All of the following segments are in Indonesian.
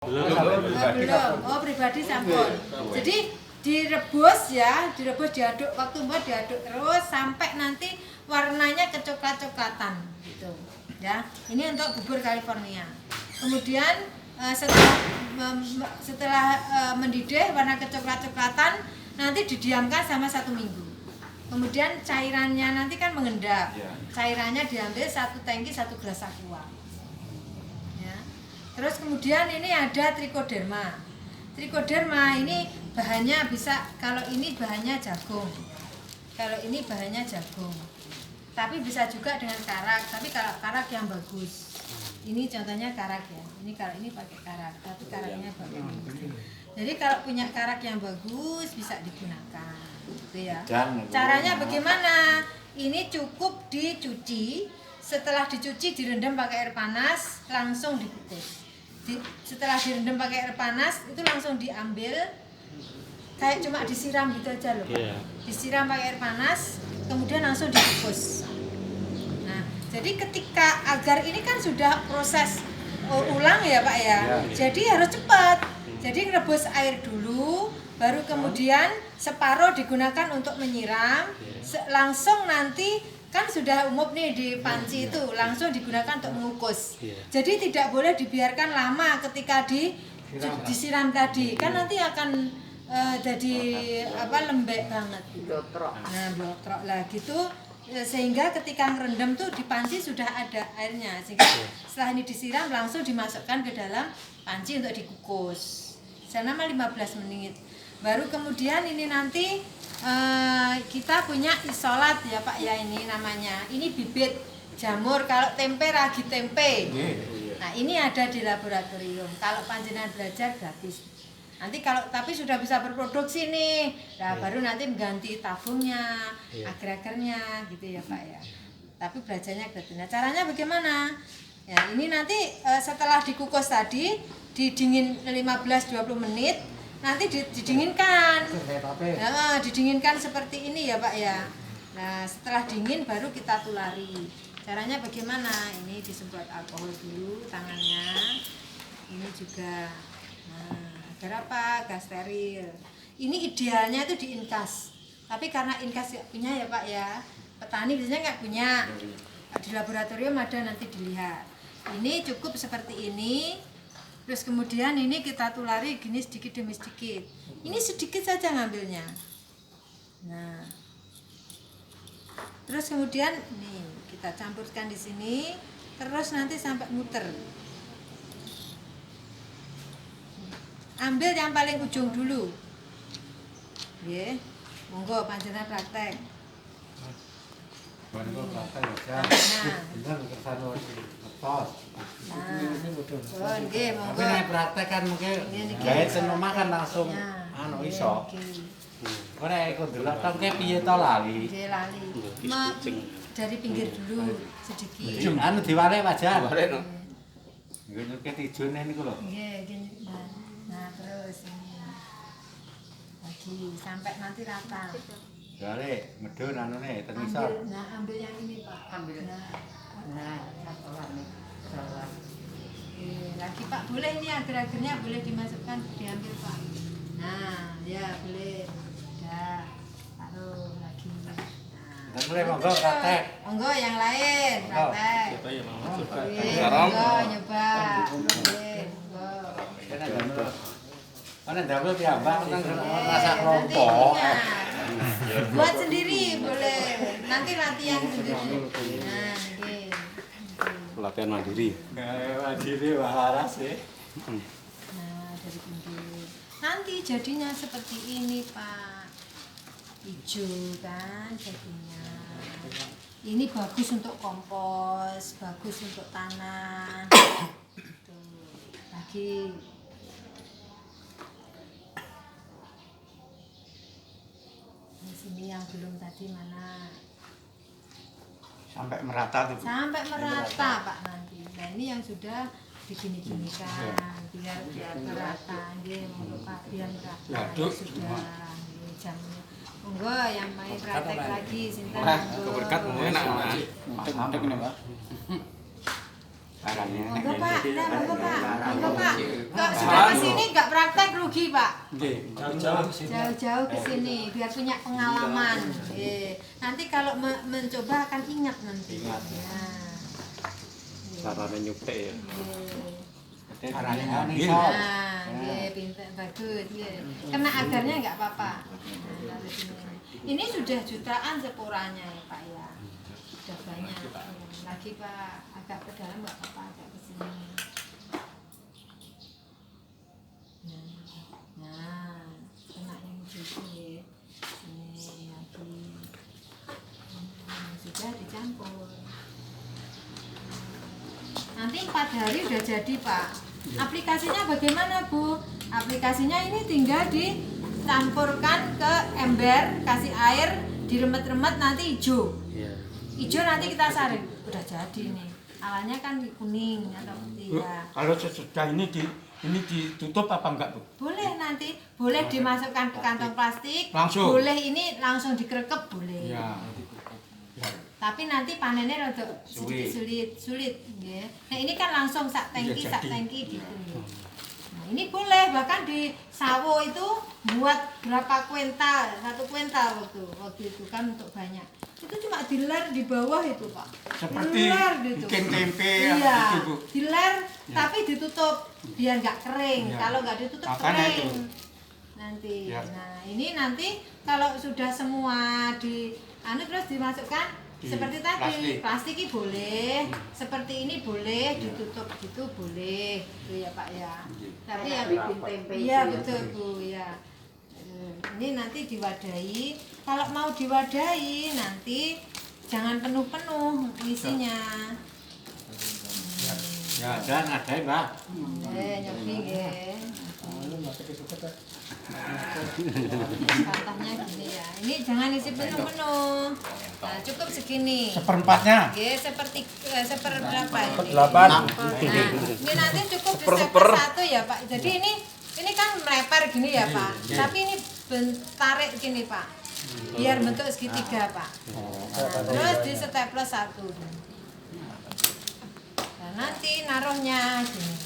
Belum. Oh, pribadi sampun. Jadi direbus ya, diaduk, waktu buat diaduk terus sampai nanti warnanya kecoklat-coklatan gitu. Ya. Ini untuk bubur California. Kemudian setelah mendidih warna kecoklat-coklatan nanti didiamkan sama 1 minggu. Kemudian cairannya nanti kan mengendap. Cairannya diambil 1 tangki 1 gelas aqua. Ya. Terus kemudian ini ada trichoderma. Trichoderma ini bahannya bisa, kalau ini bahannya jagung. Kalau ini bahannya jagung. Tapi bisa juga dengan karak, tapi kalau karak yang bagus. Ini contohnya karak ya. Ini kalau ini pakai karak, tapi karaknya bagus. Jadi kalau punya karak yang bagus bisa digunakan, gitu ya. Caranya bagaimana? Ini cukup dicuci. Setelah dicuci direndam pakai air panas, langsung dikukus. Setelah direndam pakai air panas itu langsung diambil, kayak cuma disiram gitu aja loh. Disiram pakai air panas, kemudian langsung dikukus. Nah, jadi ketika agar ini kan sudah proses ulang ya Pak ya. Jadi harus cepat. Jadi rebus air dulu, baru kemudian separuh digunakan untuk menyiram, langsung nanti kan sudah umum nih di panci itu langsung digunakan untuk mengukus. Jadi tidak boleh dibiarkan lama ketika disiram tadi, kan nanti akan jadi lembek banget. Nah, blotrok lah gitu. Sehingga ketika ngerendam tuh di panci sudah ada airnya, sehingga setelah ini disiram langsung dimasukkan ke dalam panci untuk dikukus selama 15 menit. Baru kemudian ini nanti kita punya isolat ya Pak ya, ini namanya, ini bibit jamur. Kalau tempe ragi tempe, nah ini ada di laboratorium. Kalau panjenengan belajar gratis. Nanti kalau tapi sudah bisa berproduksi nih, nah baru nanti mengganti tabungnya, agar-agarnya gitu ya Pak ya. Tapi belajarnya gratis. Nah caranya bagaimana? Ya ini nanti setelah dikukus tadi, didingin 15-20 menit, nanti didinginkan. Nah, didinginkan seperti ini ya Pak ya. Nah setelah dingin baru kita tulari. Caranya bagaimana? Ini disemprot alkohol dulu tangannya. Ini juga. Nah, agar apa? Gas steril. Ini idealnya itu diinkas. Tapi karena inkas nggak punya ya Pak ya, petani biasanya nggak punya. Di laboratorium ada, nanti dilihat. Ini cukup seperti ini. Terus kemudian ini kita tulari gini sedikit demi sedikit. Ini sedikit saja ngambilnya. Nah, terus kemudian nih kita campurkan di sini. Terus nanti sampai muter. Ambil yang paling ujung dulu. Nggih. Monggo panjenengan praktek. Nggih, monggo. Nek praktek kan mungkin gawe ten omah kan langsung iso. Kok nek ikut delok tok piye to lali. Nggih lali. Dari pinggir dulu sedikit. Diwale wajan. Nggih nyuket ijone niku lho. Nggih, gini. Nah, terus ini. Lagi sampai nanti rata. Gale medhun anune ten isor. Ambil yang ini, Pak. Ambil. Satu nih. Lagi Pak, boleh ini agar-agarnya boleh dimasukkan, diambil Pak. Nah, ya boleh. Ya, taruh lagi. Dan mulai monggo praktek. Monggo yang lain, praktek. Siapa yang mau coba? Monggo nyoba. Monggo. Ana ndamel piyambak nang rasa kelompok. Buat sendiri boleh. Nanti latihan sendiri. Nah, nggih. Latihan mandiri. Mandiri waras ya. Nah, dari pinggir. Nanti jadinya seperti ini, Pak. Hijau kan jadinya. Ini bagus untuk kompos, bagus untuk tanah. Tuh. Lagi. Di sini yang belum tadi mana? Sampai merata tuh. Sampai merata Pak nanti. Nah ini yang sudah digini-ginikan biar merata. Nggih, monggo Pak, biar merata. Sudah nggih jamnya. Monggo yang main praktek lagi sinten monggo. Keberkat enak. Mantap ini, Pak. makannya. Monggo Pak, monggo Pak. Kok sudah ke sini nggak praktek rugi Pak. Jauh-jauh ke sini biar punya pengalaman. Nanti kalau mencoba akan ingat nanti. Caranya nyupek ya. Caranya Nah, pintar, bagus. Kena agarnya nggak apa-apa. Ini sudah jutaan sporanya ya Pak ya. Sudah banyak. Lagi Pak, agak ke dalam nggak apa-apa, agak ke sini. Nah, kena yang gitu ya. Ini lagi. Sudah dicampur. Nanti 4 hari udah jadi Pak. Aplikasinya bagaimana Bu? Aplikasinya ini tinggal dicampurkan ke ember, kasih air, diremet-remet nanti hijau. Hijau nanti kita saring, udah jadi nih. Awalnya kan kuning atau putih ya. Kalau sesudah ini ditutup apa enggak Bu? Boleh nanti, boleh dimasukkan ke kantong plastik. Langsung? Boleh ini langsung dikerekep boleh. Ya. Tapi nanti panennya rada sedikit sulit nggih. Nah, ini kan langsung sak tangki gitu. Nah, ini boleh bahkan di sawo itu buat berapa kuintal, 1 kuintal waktu itu kan untuk banyak. Itu cuma diler di bawah itu, Pak. Seperti diler gitu. bikin tempe Iya, itu Bu. diler tapi ditutup biar nggak kering. Ya. Kalau nggak ditutup Makanya kering. itu. Nanti. Ya. Nah, ini nanti kalau sudah semua terus dimasukkan seperti tadi, plastik boleh, seperti ini boleh, ditutup gitu boleh, gitu ya Pak ya. Tapi yang bikin tempe. Iya betul Bu ya. Ini nanti diwadahi. Kalau mau diwadahi nanti jangan penuh-penuh isinya. Ya, dan ada Mbak. Nyobi nggih. Contohnya gini ya. Ini jangan isi penuh-penuh. Nah, cukup segini. Seperempatnya. Oke, seperberapa ini? 8. Nah, ini nanti cukup satu ya Pak. Jadi ini kan melebar gini ya Pak. Tapi ini tarik gini Pak. Biar bentuk segitiga Pak. Nah, terus di staples 1. Nah, nanti naruhnya gini.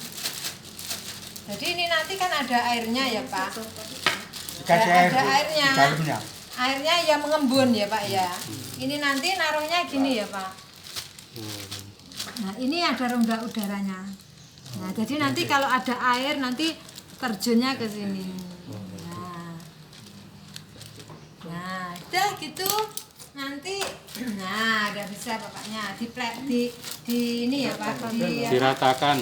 Jadi ini nanti kan ada airnya ya Pak. Dikasih air Ada Bu, airnya. di dalamnya. Airnya yang mengembun ya Pak ya. Ini nanti naruhnya gini ya Pak. Nah ini ada rongga udaranya. Nah jadi nanti kalau ada air nanti terjunnya ke sini. Nah udah gitu nanti. Nah udah bisa bapaknya di ini ya Pak. Diratakan.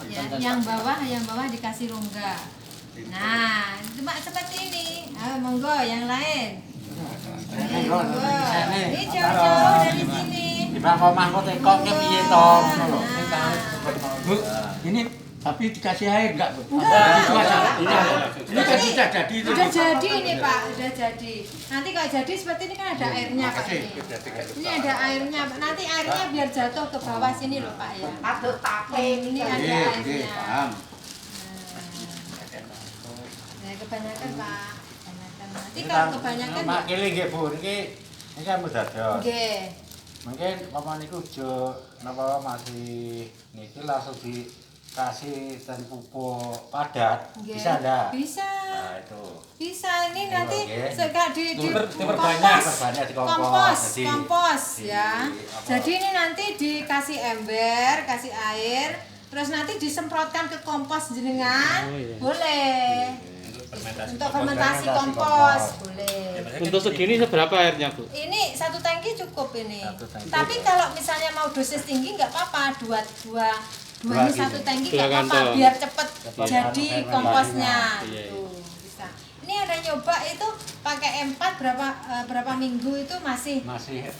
Ya, yang bawah dikasih rongga. Nah cuma seperti ini. Monggo yang lain. Ini jauh-jauh dari sini. Di bang omah kok teko ke piye to ngono lho. Bu, ini tapi dikasih air enggak Bu? Enggak. Itu aja. Ini kan sudah jadi itu. Udah jadi ini Pak, udah jadi. Nanti kalau jadi seperti ini kan ada airnya Pak ini. Ini ada airnya, Pak. Nanti airnya biar jatuh ke bawah sini loh Pak ya. Ini ada airnya. Paham. Nah, kebanyakan Pak. Kebanyakan. Nanti kalau kebanyakan Mak kili nggih Bu, ini kan wis dados. nggih. Mungkin apa niku jo napa masih niki langsung dikasih dan pupuk padat. Nggih. Bisa ndak? Bisa. Nah, itu. Bisa ini nanti Oke. suka di Diperbanyak di kompos. kompos ya. apa? Jadi ini nanti dikasih ember, kasih air, terus nanti disemprotkan ke kompos jenengan. Boleh. Untuk fermentasi kompos boleh. Untuk segini seberapa airnya Bu? Ini 1 tangki cukup ini. 1 tangki. Tapi kalau misalnya mau dosis tinggi nggak apa-apa, dua ini 1 tangki nggak 2 apa-apa, kantong. biar cepet Cepat jadi fermentasinya. komposnya. Iya, iya. Tuh, bisa. Ini ada nyoba itu pakai M4 berapa minggu itu masih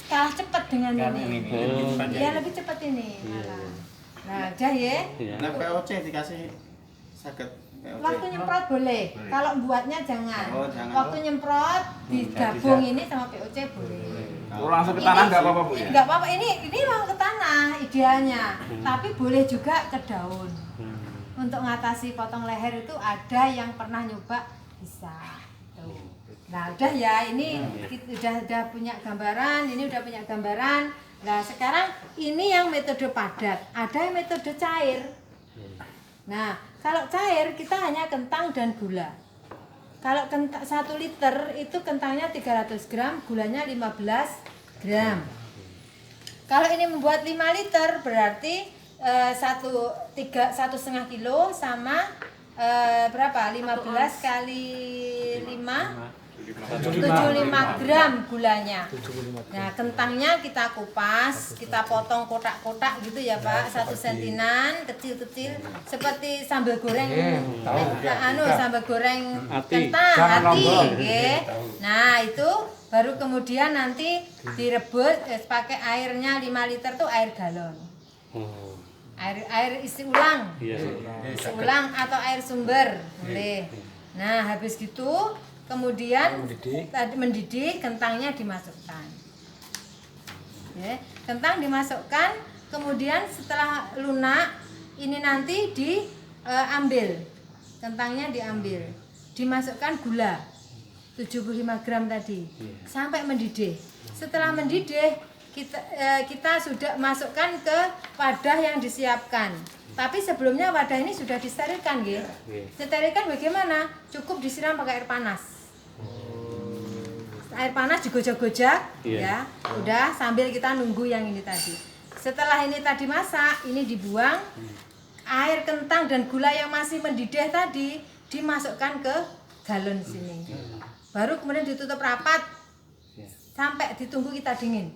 kalah cepet dengan Kan ini. Oh. Iya lebih cepet ini malah. Nah, udah ya. Iya. Nah, POC dikasih sakit POC. Waktu nyemprot boleh. Kalau buatnya jangan. Oh, jangan. Waktu nyemprot digabung ini sama POC boleh. Oh, langsung ke tanah nggak apa-apa Bu ya? Nggak apa-apa. Ini mau ke tanah idealnya. Tapi boleh juga ke daun. Untuk ngatasi potong leher itu ada yang pernah nyoba bisa. Tuh. Nah udah ya ini kita udah punya gambaran. Ini udah punya gambaran. Nah, sekarang ini yang metode padat, ada yang metode cair. Nah, kalau cair kita hanya kentang dan gula. Kalau 1 liter itu kentangnya 300 gram, gulanya 15 gram. Kalau ini membuat 5 liter berarti 1,5 kilo sama berapa? 15 kali 5 75 gram gulanya. Nah, kentangnya kita kupas, kita potong kotak-kotak gitu ya Pak, 1 sentinan kecil-kecil seperti sambal goreng. Sambal goreng kentang hati, nggih. Nah, itu baru kemudian nanti direbus pakai airnya 5 liter tuh air galon. Air isi ulang. Isi ulang atau air sumber, boleh. Nah, habis gitu kemudian mendidih, kentangnya dimasukkan. Ya, kentang dimasukkan, kemudian setelah lunak ini nanti diambil, kentangnya diambil, dimasukkan gula 75 gram tadi sampai mendidih. Setelah mendidih kita sudah masukkan ke wadah yang disiapkan. Tapi sebelumnya wadah ini sudah disterilkan, nggih. Sterilkan bagaimana? Cukup disiram pakai air panas. Air panas digojak-gojak, ya. Udah sambil kita nunggu yang ini tadi. Setelah ini tadi masak, ini dibuang. Air kentang dan gula yang masih mendidih tadi dimasukkan ke galon sini. Baru kemudian ditutup rapat sampai ditunggu kita dingin.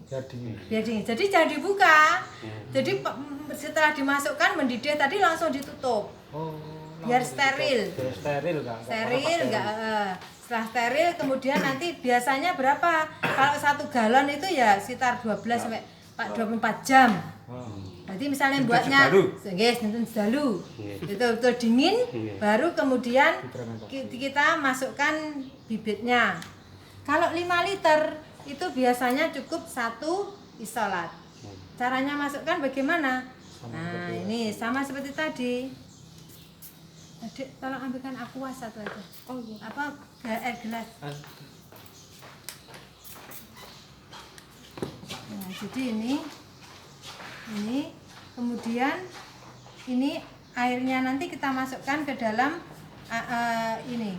Biar dingin. Jadi jangan dibuka. Jadi setelah dimasukkan mendidih tadi langsung ditutup. Biar steril. Steril enggak? Steril enggak. Setelah steril kemudian nanti biasanya berapa? Kalau 1 galon itu ya sekitar 12 sampai 24 jam. Jadi misalnya buatnya guys, nonton sedalu. Betul-betul dingin baru kemudian kita masukkan bibitnya. Kalau 5 liter itu biasanya cukup 1 isolat. Caranya masukkan bagaimana? Nah, ini sama seperti tadi. Adik, tolong ambilkan aqua 1 aja. Oh iya. Apa air gelas? Nah, jadi ini kemudian ini airnya nanti kita masukkan ke dalam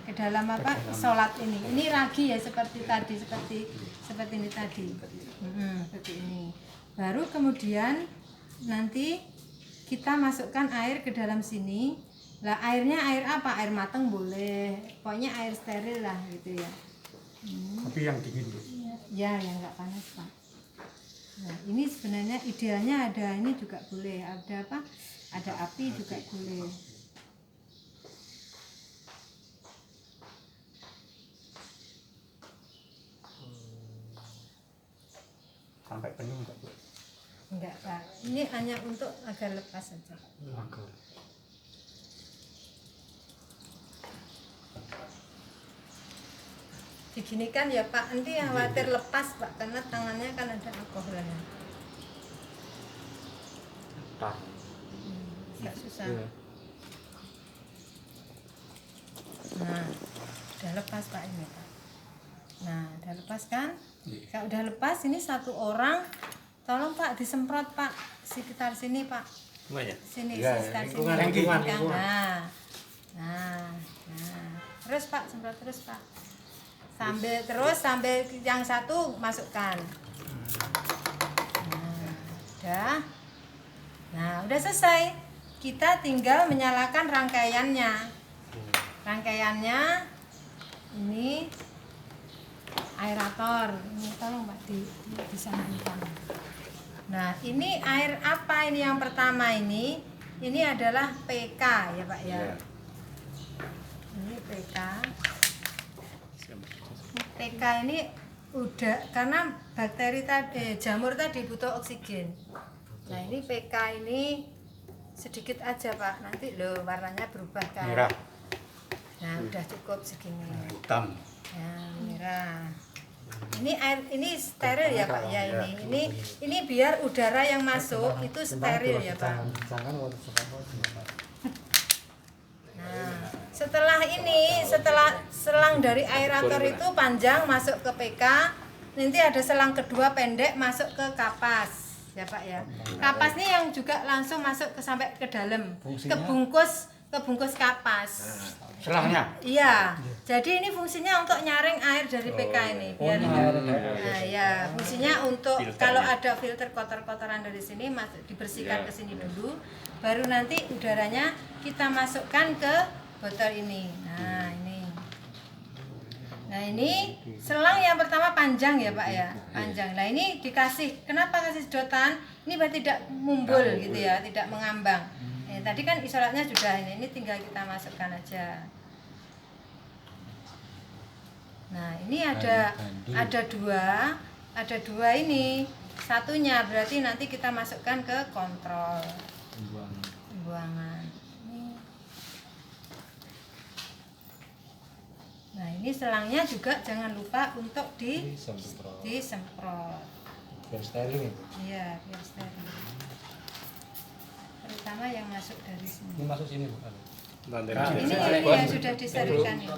ke dalam apa? Isolat ini. Ini ragi ya seperti tadi, seperti ini tadi. Seperti ini. Baru kemudian nanti kita masukkan air ke dalam sini. Lah airnya air apa? Air mateng boleh. Pokoknya air steril lah gitu ya. Tapi yang dingin Bu. Ya, yang enggak panas, Pak. Nah, ini sebenarnya idealnya ada ini juga boleh. Ada apa? Ada api juga boleh. Sampai penuh enggak Bu? Enggak, Pak. Ini hanya untuk agar lepas saja. Diginikan ya Pak, nanti khawatir lepas Pak, karena tangannya kan ada alkoholnya. Enggak susah. Nah, udah lepas Pak ini Pak. Nah, udah lepas kan? Kalau udah lepas ini 1 orang, tolong Pak disemprot Pak, sekitar sini Pak. Sini, sekitar sini. Nah. Terus Pak, semprot terus Pak. Sambil yang 1 masukkan. Nah, udah selesai. Kita tinggal menyalakan rangkaiannya. Rangkaiannya ini aerator. Ini tolong Pak disambungkan. Nah, ini air apa ini yang pertama ini? Ini adalah PK ya Pak ya. Ini PK. PK ini udah karena bakteri tadi jamur tadi butuh oksigen. Nah, ini PK ini sedikit aja Pak. Nanti loh warnanya berubah kan. Merah. Nah, udah cukup segini. Hitam. Ya, merah. Ini air ini steril ya Pak ya ini biar udara yang masuk itu steril ya Pak. Nah, setelah selang dari aerator itu panjang masuk ke PK, nanti ada selang kedua pendek masuk ke kapas. ya Pak ya. Kapas nih yang juga langsung masuk sampai ke dalam, Fungsinya? ke bungkus kapas. Selangnya. Iya, jadi ini fungsinya untuk nyaring air dari PK ini. Biar nah, ya, fungsinya untuk kalau ada filter kotor-kotoran dari sini dibersihkan ke sini dulu, baru nanti udaranya kita masukkan ke botol ini. Nah, ini. Nah, ini selang yang pertama panjang ya, Pak ya. Panjang. Nah, ini dikasih, kenapa kasih sedotan? Ini biar tidak mumbul gitu ya, tidak mengambang. Tadi kan isolatnya sudah ini tinggal kita masukkan aja. Nah, ini ada dua ini. Satunya berarti nanti kita masukkan ke kontrol pembuangan. Nah, ini selangnya juga jangan lupa untuk disemprot. Biar steril. Iya, biar steril. Terutama yang masuk dari sini. Ini masuk sini bukan? Ini yang sudah disterilkan ini.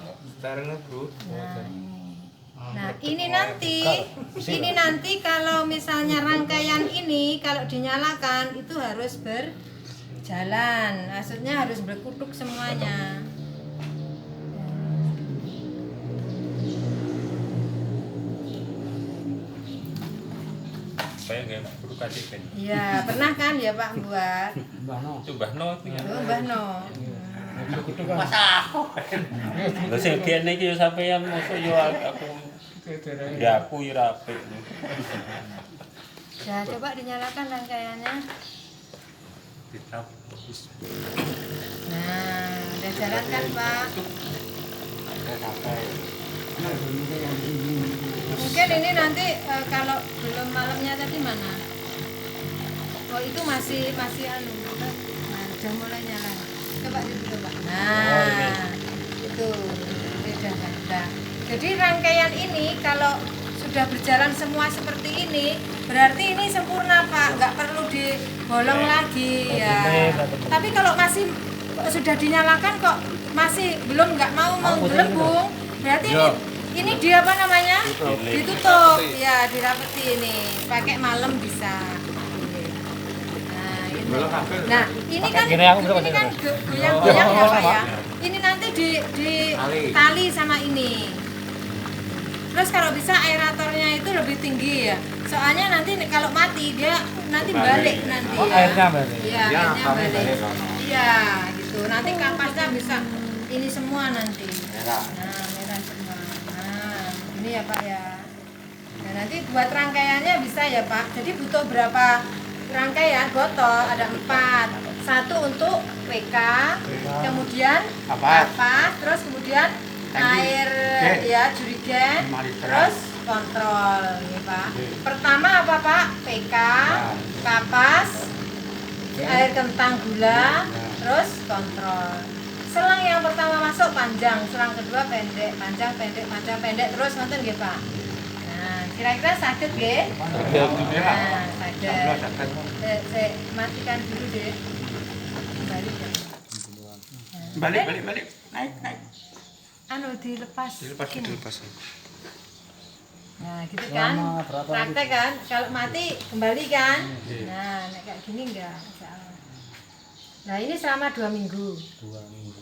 Nah, ini nanti kalau misalnya rangkaian ini kalau dinyalakan itu harus berjalan, maksudnya harus berkutuk semuanya. Saya nggak perlu kasih kan? Iya, pernah kan ya Pak buat? Mbah No itu ya. Mbah No. Lah sing biyen iki yo sampeyan mosok yo aku. Ya aku yo rapi. Ya, coba dinyalakan rangkaiannya. Kita Nah, udah jalan kan Pak? Mungkin ini nanti kalau belum malamnya tadi mana? Oh itu masih anu. Nah, udah mulai nyala. Coba dulu Pak. Nah, itu beda kan. Nah, jadi rangkaian ini kalau sudah berjalan semua seperti ini, berarti ini sempurna Pak, nggak perlu dibolong lagi ya. Tapi kalau masih sudah dinyalakan kok masih belum nggak mau gelembung, berarti ini dia apa namanya? Ditutup. Ya, dirapeti ini. Pakai malam bisa. Nah, ini kan goyang-goyang ya Pak ya. Ini nanti di tali sama ini. Terus kalau bisa aeratornya itu lebih tinggi ya. Soalnya nanti kalau mati dia nanti balik nanti ya. Airnya balik. Iya, airnya balik. Iya, gitu. Nanti kapasnya bisa ini semua nanti. Nah, merah semua. Nah, ini ya Pak ya. Nah, nanti buat rangkaiannya bisa ya Pak. Jadi butuh berapa rangkaian botol? Ada 4. Satu untuk PK, kemudian kapas, terus kemudian air ya jurigen, terus kontrol ini Pak. Pertama apa Pak? PK, kapas, air kentang gula, terus kontrol. Selang yang pertama masuk panjang, selang kedua pendek, panjang pendek terus nonton nggih Pak. Nah, kira-kira sakit nggih? Nah, sakit. Saya matikan dulu deh. Balik. Naik. Anu dilepas. Gini. Dilepas. Nah, gitu kan. Praktek kan. Kalau mati kembali kan. Nah, kayak gini enggak salah. Nah, ini selama 2 minggu. 2 minggu.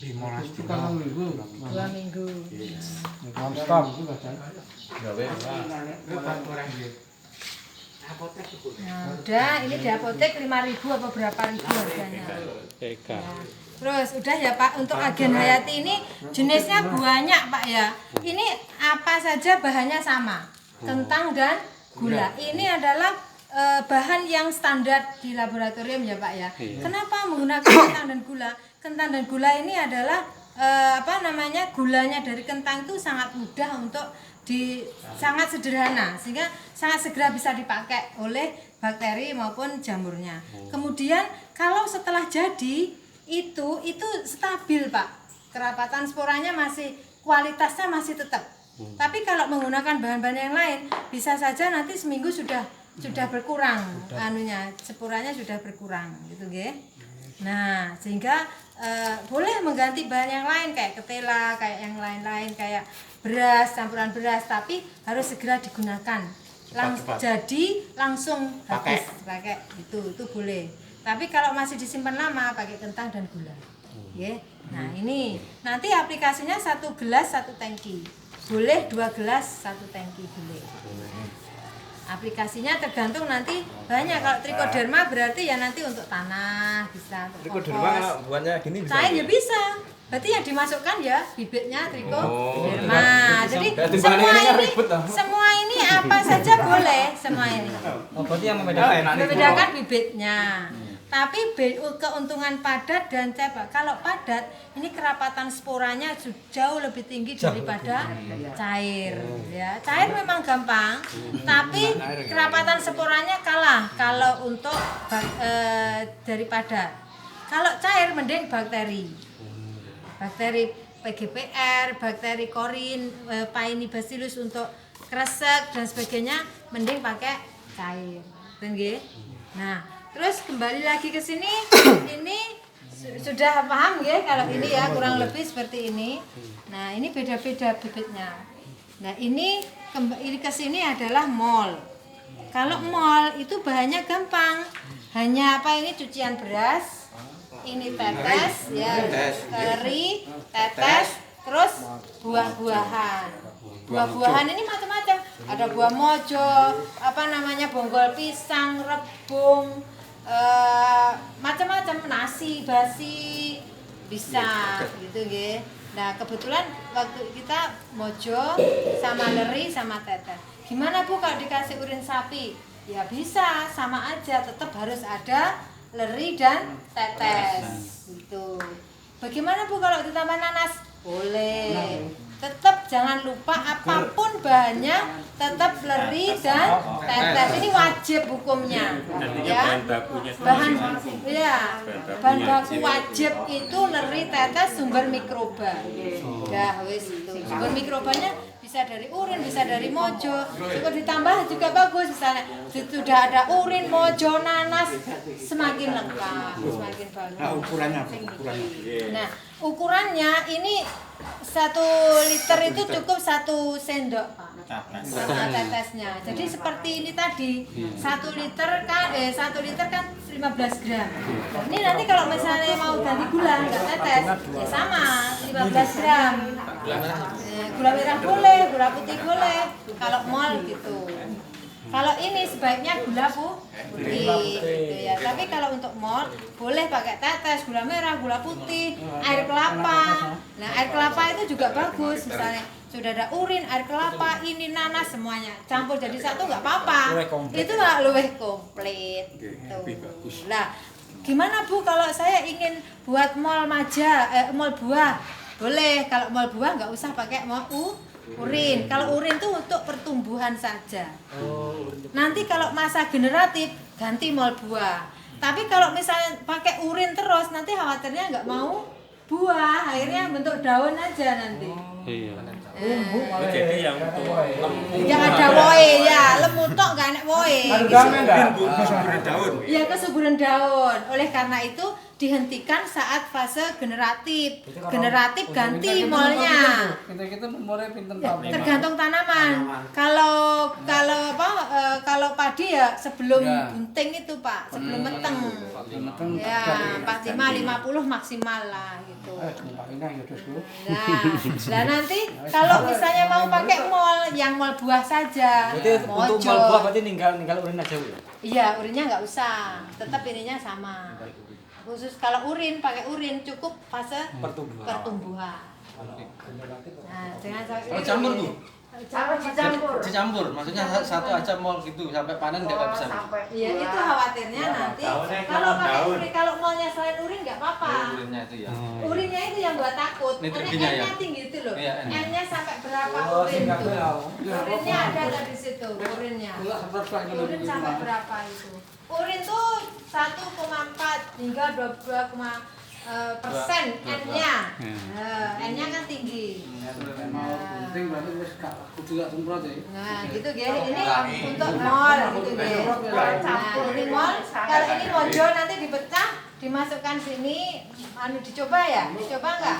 2 minggu. Non-stop. Nah, udah ini di apotek 5.000 apa berapa ribu harganya. PK. Ya. Terus udah ya Pak, untuk agen hayati ini jenisnya banyak Pak ya. Ini apa saja bahannya sama, kentang dan gula. Ini adalah bahan yang standar di laboratorium ya Pak ya. Kenapa menggunakan kentang dan gula? Kentang dan gula ini adalah gulanya dari kentang itu sangat mudah untuk sangat sederhana sehingga sangat segera bisa dipakai oleh bakteri maupun jamurnya. Kemudian kalau setelah jadi itu stabil Pak, kerapatan sporanya kualitasnya masih tetap. Tapi kalau menggunakan bahan-bahan yang lain bisa saja nanti seminggu sudah berkurang sporanya sudah berkurang gitu nggih. Nah, sehingga boleh mengganti bahan yang lain kayak ketela, kayak yang lain-lain kayak beras, campuran beras, tapi harus segera digunakan jadi langsung Pakai. habis pakai itu boleh. Tapi kalau masih disimpan lama pakai kentang dan gula. Ya. Nah, ini nanti aplikasinya 1 gelas 1 tangki. Boleh 2 gelas 1 tangki boleh. Aplikasinya tergantung nanti banyak. Kalau Trichoderma berarti ya nanti untuk tanah bisa untuk kompos. buahnya gini Cair ya bisa. Berarti yang dimasukkan ya bibitnya Trichoderma. Jadi semua ini apa saja boleh semua ini. berarti yang membedakan Membedakan bibitnya. Tapi keuntungan padat dan cepat. Kalau padat ini kerapatan sporanya jauh lebih tinggi daripada cair. Ya, cair memang gampang, tapi kerapatan sporanya kalah kalau untuk dari padat. Kalau cair mending bakteri. Bakteri PGPR, bakteri korin, Paenibacillus untuk kresek dan sebagainya mending pakai cair. Nggih. Nah, terus kembali lagi ke sini, ini sudah paham ya kalau ini ya kurang lebih seperti ini. Nah, ini beda-beda bibitnya. Nah, ini ke sini adalah mol. Kalau mol itu bahannya gampang. Hanya apa ini cucian beras, ini tetes ya, teri, tetes, terus buah-buahan. Buah-buahan ini macam-macam. Ada buah mojo, apa namanya bonggol pisang, rebung, macam-macam, nasi basi bisa gitu ya. Nah, kebetulan waktu kita mojo sama leri sama tetes. Gimana Bu kalau dikasih urin sapi? Ya bisa, sama aja, tetap harus ada leri dan tetes gitu. Bagaimana Bu kalau ditambah nanas? Boleh. Tetap jangan lupa apapun bahannya tetap leri dan tetes. Ini wajib hukumnya. Ya. Bahan baku wajib itu leri, tetes, sumber mikroba. Ya, wis itu. Sumber mikrobanya bisa dari urin, bisa dari mojo. Cukup ditambah juga bagus, misalnya sudah ada urin, mojo, nanas, semakin lengkap, semakin bagus. Nah, ukurannya. Nah, ukurannya ini 1 liter itu cukup 1 sendok, Pak. Sama tetesnya. Jadi seperti ini tadi, 1 liter kan 15 gram. Ini nanti kalau misalnya mau ganti gula enggak tetes, ya sama 15 gram. Gula merah boleh, gula putih boleh. Kalau mol gitu. Kalau ini sebaiknya gula putih gitu ya. Tapi kalau untuk mol boleh pakai tetes, gula merah, gula putih, air kelapa. Nah, air kelapa itu juga bagus. Misalnya sudah ada urin, air kelapa, ini nanas semuanya campur jadi satu nggak apa-apa. Itu nggak luwih komplit. Gitu. Nah, gimana Bu kalau saya ingin buat mol mol buah? Boleh. Kalau mol buah nggak usah pakai mol urin. Kalau urin tuh untuk pertumbuhan saja. Nanti kalau masa generatif ganti mol buah. Tapi kalau misalnya pakai urin terus nanti khawatirnya nggak mau buah, akhirnya bentuk daun aja nanti. Iya. Jadi yang untuk Yang ada woe ya, lemu tok nggak enak woe. Kesuburan daun. Iya, kesuburan daun. Oleh karena itu dihentikan saat fase generatif. Generatif ganti molnya. kita umurnya pinten Tergantung tanaman. Kalau padi ya sebelum bunting itu Pak, sebelum meteng. Ya, 45 50 maksimal lah gitu. Nah, nanti kalau misalnya mau pakai mol, yang mol buah saja. untuk mal buah berarti ninggal urin aja Bu. Iya, urinnya nggak usah. Tetap ininya sama. Khusus kalau urin, pakai urin cukup fase pertumbuhan. Nah, jangan sampai Kalau campur Bu? Campur. Dicampur, maksudnya satu aja mol gitu sampai panen nggak bisa. Iya, itu khawatirnya nanti. Kalau pakai urin, kalau molnya selain urin nggak apa-apa. Urinnya itu ya. Urinnya itu yang buat takut. Nitrogennya ya? N-nya tinggi itu loh. Iya, N. N-nya sampai berapa urin itu? Urinnya ada nggak di situ? Urinnya. Urin sampai berapa itu? Urin tuh 1,4 hingga 22% N-nya. N-nya kan tinggi. Nah, gitu ya. Ini untuk mol gitu ya. Nah, ini mol. Kalau ini mojo nanti dipecah dimasukkan sini, dicoba ya? Dicoba enggak?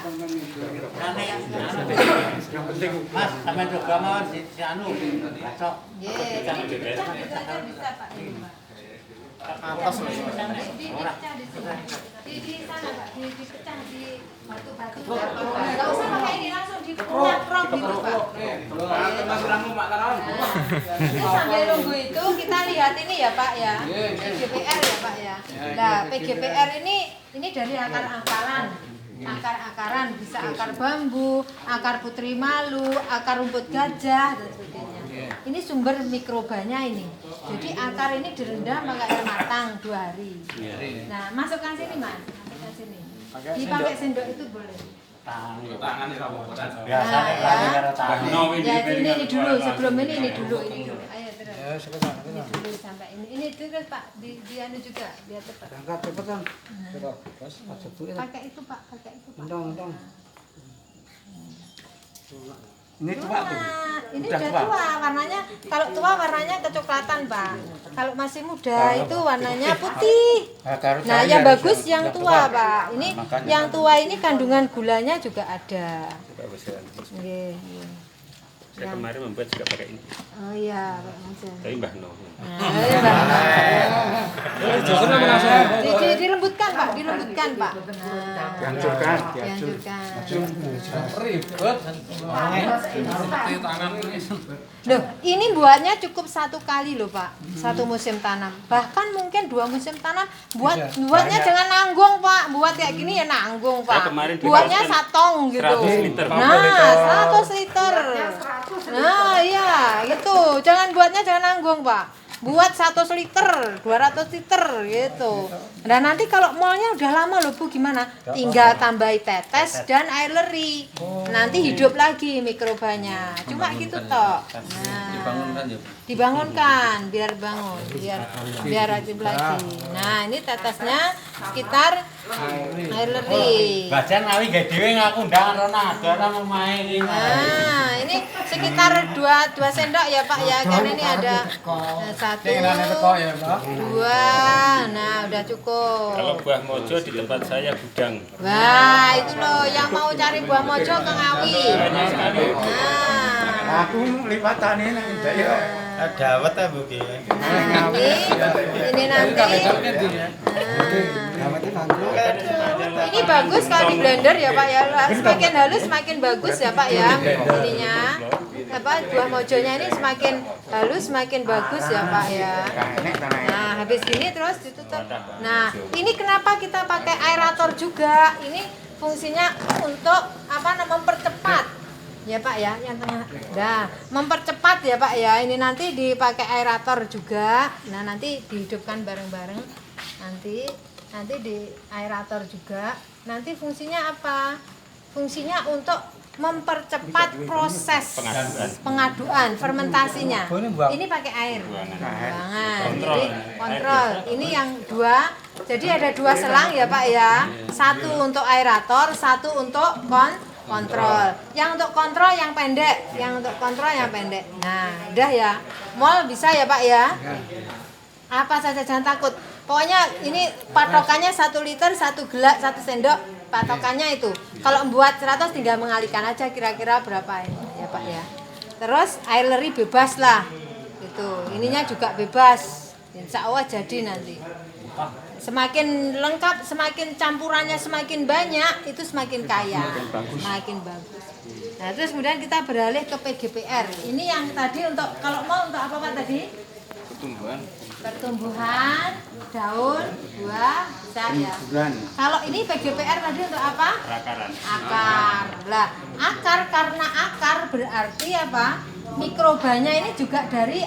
Yang penting Mas, sampean coba mawon si anu. Cocok. Nggih, ini dipecah gitu aja bisa Pak. Ini, Pak. Atas Dipecah di sini. Di sana Pak, dipecah di batu-batu. Enggak usah pakai ini, langsung diprok gitu Pak. Ini sambil nunggu itu kita lihat ini ya Pak ya, PGPR ya Pak ya. Nah PGPR ini dari akar-akaran bisa akar bambu, akar putri malu, akar rumput gajah dan sebagainya. Ini sumber mikrobanya ini. Jadi akar ini direndam pakai air matang 2 hari. Nah masukkan sini Mas, masukkan sini. Dipakai sendok itu boleh. Tangan Biasa karo tangan. Ya ini dulu, sebelum ini dulu. Ayo terus. Ini dulu sampai ini terus Pak, di anu juga biar cepat. Angkat cepetan. Terus Pakai itu Pak, pakai itu Pak. Entong. Ini tua tuh. Ini udah tua, warnanya kalau tua warnanya kecoklatan Pak. Kalau masih muda itu warnanya putih. Nah, yang bagus yang tua Pak. Ini yang tua ini kandungan gulanya juga ada. Nggih. Saya kemarin membuat juga pakai ini. Oh iya, Pak Mas. Tapi Mbah No. Dilembutkan Pak, dilembutkan Pak. Dihancurkan. Ribet. Loh, ini buatnya cukup 1 kali loh Pak, 1 musim tanam. Bahkan mungkin 2 musim tanam. Buatnya jangan nanggung Pak, buat kayak gini ya nanggung Saya Pak. kemarin Buatnya diharuskan satong gitu. 100 liter. Nah, 100 liter. Nah, iya gitu. Jangan nanggung Pak. Buat 100 liter, 200 liter gitu. Nah nanti kalau molnya udah lama loh Bu gimana? Tinggal tambahi tetes dan air leri. Nanti hidup lagi mikrobanya. Cuma gitu toh. Nah, dibangunkan biar bangun, biar aktif lagi. Nah ini tetesnya sekitar air leri. Bajan awi gak dhewe ngaku ndang Ronaldo ora memae iki. Nah, ini sekitar 2 sendok ya Pak ya, karena ini ada 1, 2, nah udah cukup. Kalau buah mojo di tempat saya gudang. Wah, itu loh yang mau cari buah mojo ke Ngawi. Nah, Aku lipatan ini ya. Dawet ta Bu ki. nah ini nanti. Ini bagus kalau di blender ya Pak ya. Semakin halus semakin bagus ya Pak ya. Ininya buah mojonya ini semakin halus semakin bagus ya Pak ya. Nah habis gini terus ditutup. Nah ini kenapa kita pakai aerator juga? Ini fungsinya untuk mempercepat ya Pak ya, yang tengah. Nah mempercepat ya Pak ya. Ini nanti dipakai aerator juga. Nah nanti dihidupkan bareng-bareng. Nanti di aerator juga. Nanti fungsinya apa? Fungsinya untuk mempercepat proses pengaduan fermentasinya. Ini pakai air buangan. Jadi kontrol. Ini yang 2. Jadi ada 2 selang ya Pak ya. 1 untuk aerator, 1 untuk kontrol. Yang untuk kontrol yang pendek, Nah, udah ya. Mol bisa ya Pak ya. Apa saja jangan takut. Pokoknya ini patokannya 1 liter, 1 gelas, 1 sendok. Patokannya itu. Kalau buat 100 tinggal mengalihkan aja kira-kira berapa ini ya Pak ya. Terus air leri bebas lah. Gitu. Ininya juga bebas. Insya Allah jadi nanti. Semakin lengkap, semakin campurannya semakin banyak, itu semakin kaya, semakin bagus. Nah terus kemudian kita beralih ke PGPR. Ini yang tadi untuk, kalau mau untuk apa Pak tadi? Pertumbuhan, daun, buah, bisa ya. Kalau ini PGPR tadi untuk apa? Akar. Lah, karena akar berarti apa? Mikrobanya ini juga dari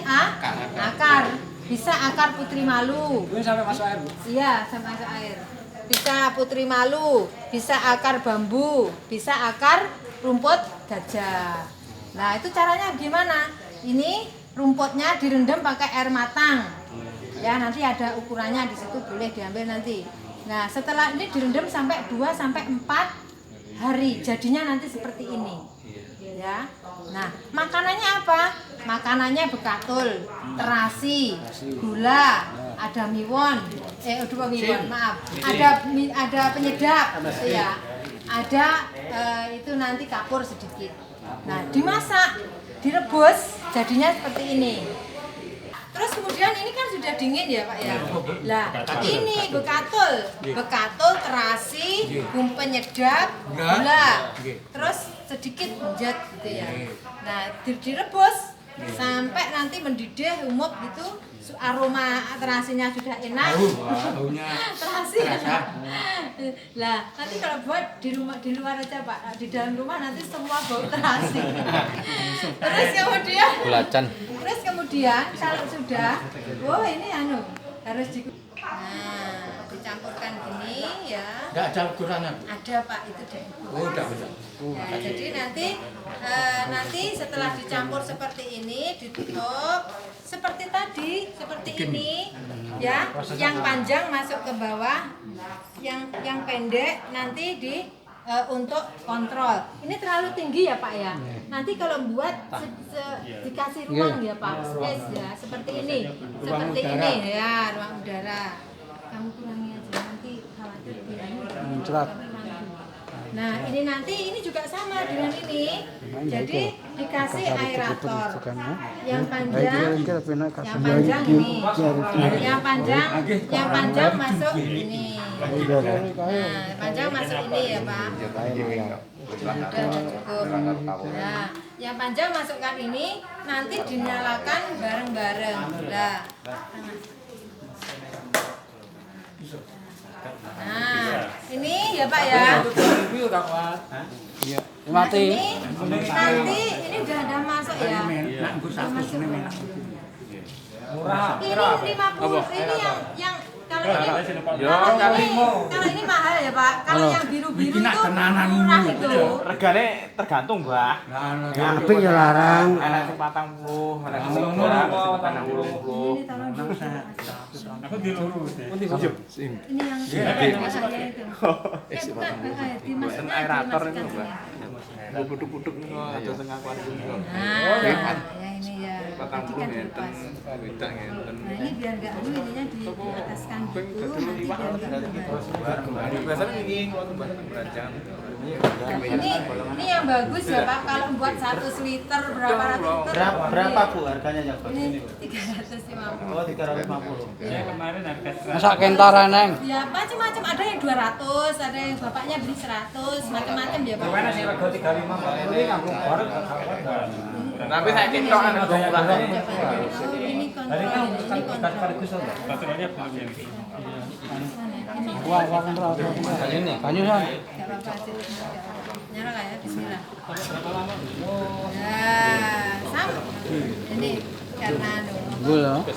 akar. Bisa akar putri malu. Ini sampai masuk air, Bu? Iya, sampai masuk air. Bisa putri malu, bisa akar bambu, bisa akar rumput gajah. Nah, itu caranya gimana? Ini rumputnya direndam pakai air matang. Ya, nanti ada ukurannya di situ, boleh diambil nanti. Nah, setelah ini direndam sampai 2 sampai 4 hari. Jadinya nanti seperti ini. Ya. Nah, makanannya apa? Makanannya bekatul, terasi, gula, ada miwon, udah wangian, maaf. Ada penyedap, ya. Ada itu nanti kapur sedikit. Nah, dimasak, direbus, jadinya seperti ini. Terus kemudian ini kan sudah dingin ya Pak ya. Lah, ini bekatul, terasi, bumbu penyedap, gula. Terus sedikit menjat gitu ya. Nah, direbus sampai nanti mendidih umuk gitu. Aroma terasinya sudah enak. Terasi. Lah, nanti kalau buat di luar aja Pak. Di dalam rumah nanti semua bau terasi. Terus kemudian kalau sudah, ini harus dicampurkan gini ya. Enggak ada ukurannya. Ada Pak, itu deh. Udah. Ya, jadi nanti setelah dicampur seperti ini ditutup seperti tadi, seperti ini ya. Yang panjang masuk ke bawah, yang pendek nanti untuk kontrol. Ini terlalu tinggi ya Pak ya. Nanti kalau buat dikasih ruang ya Pak, space ya, seperti ini. Seperti ini ya, ruang udara. Kamu kurangi aja nanti khawatir dia. Nah, ini nanti ini juga sama dengan ini. Jadi dikasih aerator. Yang panjang ini. Yang panjang masuk ini. Nah, panjang masuk ini ya, Pak. Sudah cukup. Nah, yang panjang masukkan ini nanti dinyalakan bareng-bareng. Nah, ini ya Pak ya. Nah, ini nanti ini udah masuk ya. Ini 50. Ini yang kalau ini mahal ya Pak. Kalau yang biru-biru itu murah itu. Regane tergantung, Mbah. Apik ya larang. Ana 40, ana 50, ana 80. Ini tolong Aku di lurus. ini yang saya itu. Bukan dimasukkan Aerator itu, Mbak. Buduk-buduk niku ada tengah akuarium niku. Nah, ya ini ya. 40 ngenten, wedang ngenten. Nah, ini biar enggak ininya di ataskan gitu, nanti biar enggak Biasanya iki wonten beranjang. Ini yang bagus ya Pak, kalau buat 1 liter berapa ratus liter? Berapa Bu harganya yang bagus Ini ini? 350. Oh, 350. Ya kemarin harga Masak kentara neng. Ya macam-macam, ada yang 200, ada yang bapaknya beli 100, macam-macam ya Pak. Tapi saya ketok ana wong murah. Oh, ini kontrol, ini kontrol. patronnya belum yang ini. Wah, ini. Banyu san. Enggak apa-apa, nyala lah ya, bismillah. Nah, sam. Ini karena Gula. Enggak.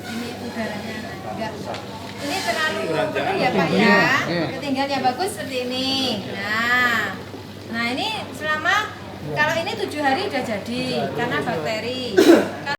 Ini udaranya enggak. Ini terlalu kering ya Pak ya. Ketinggiannya bagus seperti ini. Nah ini selama kalau ini 7 hari udah jadi karena bakteri.